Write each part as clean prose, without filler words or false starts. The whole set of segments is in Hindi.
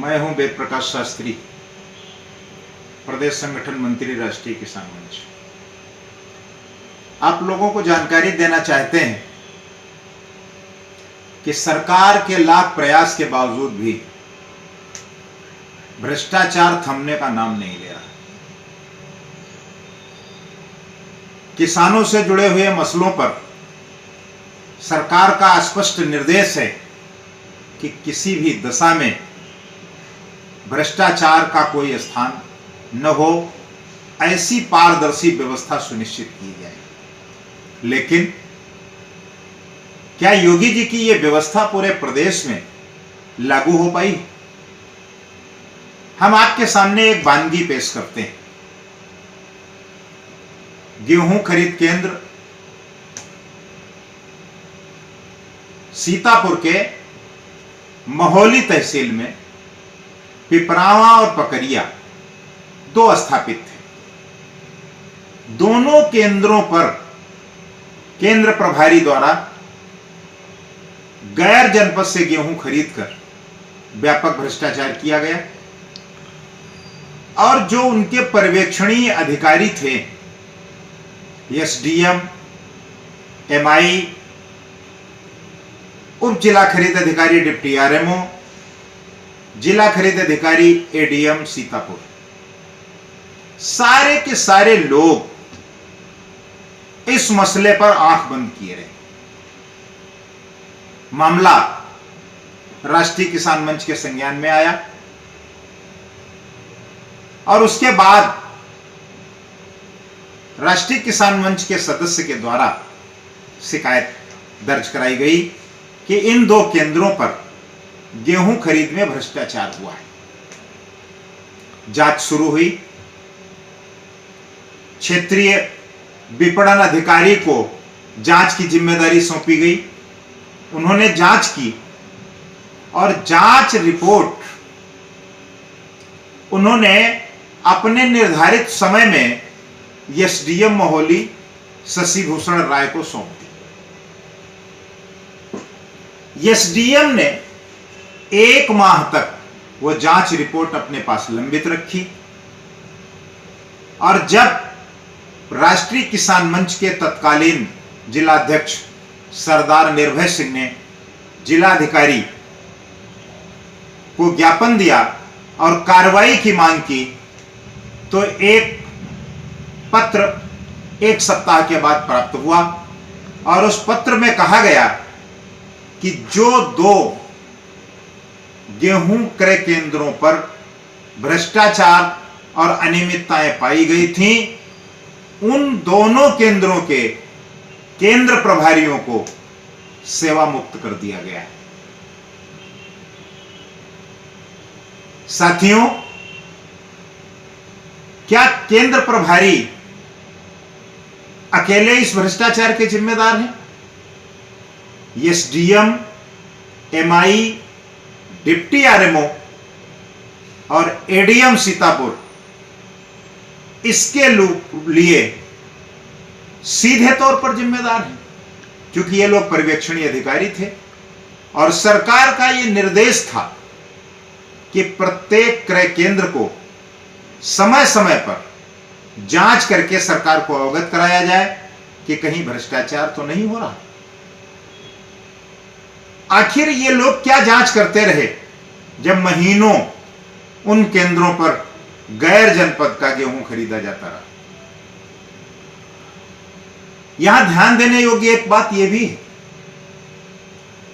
मैं हूं वेद प्रकाश शास्त्री, प्रदेश संगठन मंत्री, राष्ट्रीय किसान मंच। आप लोगों को जानकारी देना चाहते हैं कि सरकार के लाख प्रयास के बावजूद भी भ्रष्टाचार थमने का नाम नहीं ले रहा। किसानों से जुड़े हुए मसलों पर सरकार का स्पष्ट निर्देश है कि किसी भी दशा में भ्रष्टाचार का कोई स्थान न हो, ऐसी पारदर्शी व्यवस्था सुनिश्चित की जाए। लेकिन क्या योगी जी की यह व्यवस्था पूरे प्रदेश में लागू हो पाई? हम आपके सामने एक वानगी पेश करते हैं। गेहूं खरीद केंद्र सीतापुर के महोली तहसील में पिपरावा और पकरिया दो स्थापित थे। दोनों केंद्रों पर केंद्र प्रभारी द्वारा गैर जनपद से गेहूं खरीदकर व्यापक भ्रष्टाचार किया गया और जो उनके पर्यवेक्षणीय अधिकारी थे, एसडीएम, एमआई, उप जिला खरीद अधिकारी डिप्टी आरएमओ, जिला खरीद अधिकारी एडीएम सीतापुर, सारे के सारे लोग इस मसले पर आंख बंद किए रहे। मामला राष्ट्रीय किसान मंच के संज्ञान में आया और उसके बाद राष्ट्रीय किसान मंच के सदस्य के द्वारा शिकायत दर्ज कराई गई कि इन दो केंद्रों पर गेहूं खरीद में भ्रष्टाचार हुआ है। जांच शुरू हुई। क्षेत्रीय विपणन अधिकारी को जांच की जिम्मेदारी सौंपी गई। उन्होंने जांच की और जांच रिपोर्ट उन्होंने अपने निर्धारित समय में एसडीएम महोली शशि भूषण राय को सौंप दी। एसडीएम ने 1 माह तक वो जांच रिपोर्ट अपने पास लंबित रखी और जब राष्ट्रीय किसान मंच के तत्कालीन जिलाध्यक्ष सरदार निर्भय सिंह ने जिलाधिकारी को ज्ञापन दिया और कार्रवाई की मांग की, तो एक पत्र 1 सप्ताह के बाद प्राप्त हुआ और उस पत्र में कहा गया कि जो 2 गेहूं क्रय केंद्रों पर भ्रष्टाचार और अनियमितताएं पाई गई थीं, उन दोनों केंद्रों के केंद्र प्रभारियों को सेवा मुक्त कर दिया गया है। साथियों, क्या केंद्र प्रभारी अकेले इस भ्रष्टाचार के जिम्मेदार हैं? एसडीएम, एमआई, डिप्टी आरएमओ और एडीएम सीतापुर इसके लिए सीधे तौर पर जिम्मेदार हैं, क्योंकि ये लोग पर्यवेक्षणीय अधिकारी थे और सरकार का ये निर्देश था कि प्रत्येक क्रय केंद्र को समय समय पर जांच करके सरकार को अवगत कराया जाए कि कहीं भ्रष्टाचार तो नहीं हो रहा। आखिर ये लोग क्या जांच करते रहे जब महीनों उन केंद्रों पर गैर जनपद का गेहूं खरीदा जाता रहा? यहां ध्यान देने योग्य एक बात यह भी है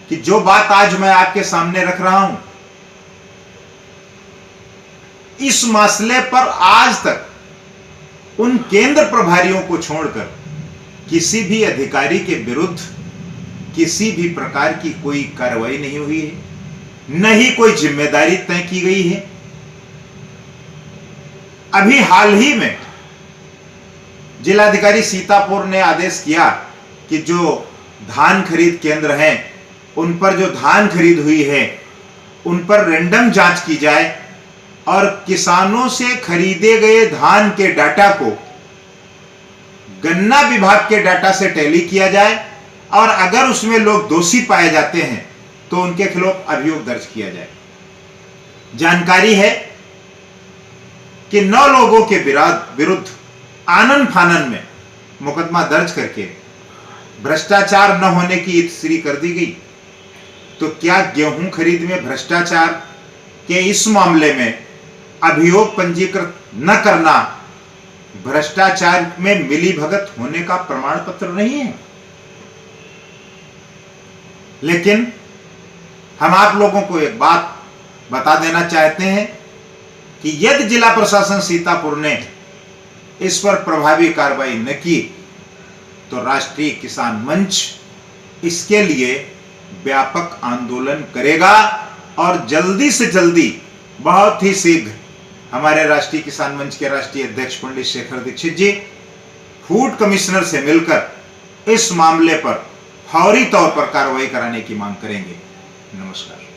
कि जो बात आज मैं आपके सामने रख रहा हूं, इस मसले पर आज तक उन केंद्र प्रभारियों को छोड़कर किसी भी अधिकारी के विरुद्ध किसी भी प्रकार की कोई कार्रवाई नहीं हुई है, न ही कोई जिम्मेदारी तय की गई है। अभी हाल ही में जिलाधिकारी सीतापुर ने आदेश किया कि जो धान खरीद केंद्र हैं, उन पर जो धान खरीद हुई है उन पर रैंडम जांच की जाए और किसानों से खरीदे गए धान के डाटा को गन्ना विभाग के डाटा से टैली किया जाए और अगर उसमें लोग दोषी पाए जाते हैं तो उनके खिलाफ अभियोग दर्ज किया जाए। जानकारी है कि 9 लोगों के विरुद्ध आनन फानन में मुकदमा दर्ज करके भ्रष्टाचार न होने की ईतश्री कर दी गई। तो क्या गेहूं खरीद में भ्रष्टाचार के इस मामले में अभियोग पंजीकृत न करना भ्रष्टाचार में मिलीभगत होने का प्रमाण पत्र नहीं है? लेकिन हम आप लोगों को एक बात बता देना चाहते हैं कि यदि जिला प्रशासन सीतापुर ने इस पर प्रभावी कार्रवाई न की तो राष्ट्रीय किसान मंच इसके लिए व्यापक आंदोलन करेगा और जल्दी से जल्दी, बहुत ही शीघ्र, हमारे राष्ट्रीय किसान मंच के राष्ट्रीय अध्यक्ष पंडित शेखर दीक्षित जी फूड कमिश्नर से मिलकर इस मामले पर फौरी तौर पर कार्रवाई कराने की मांग करेंगे। नमस्कार।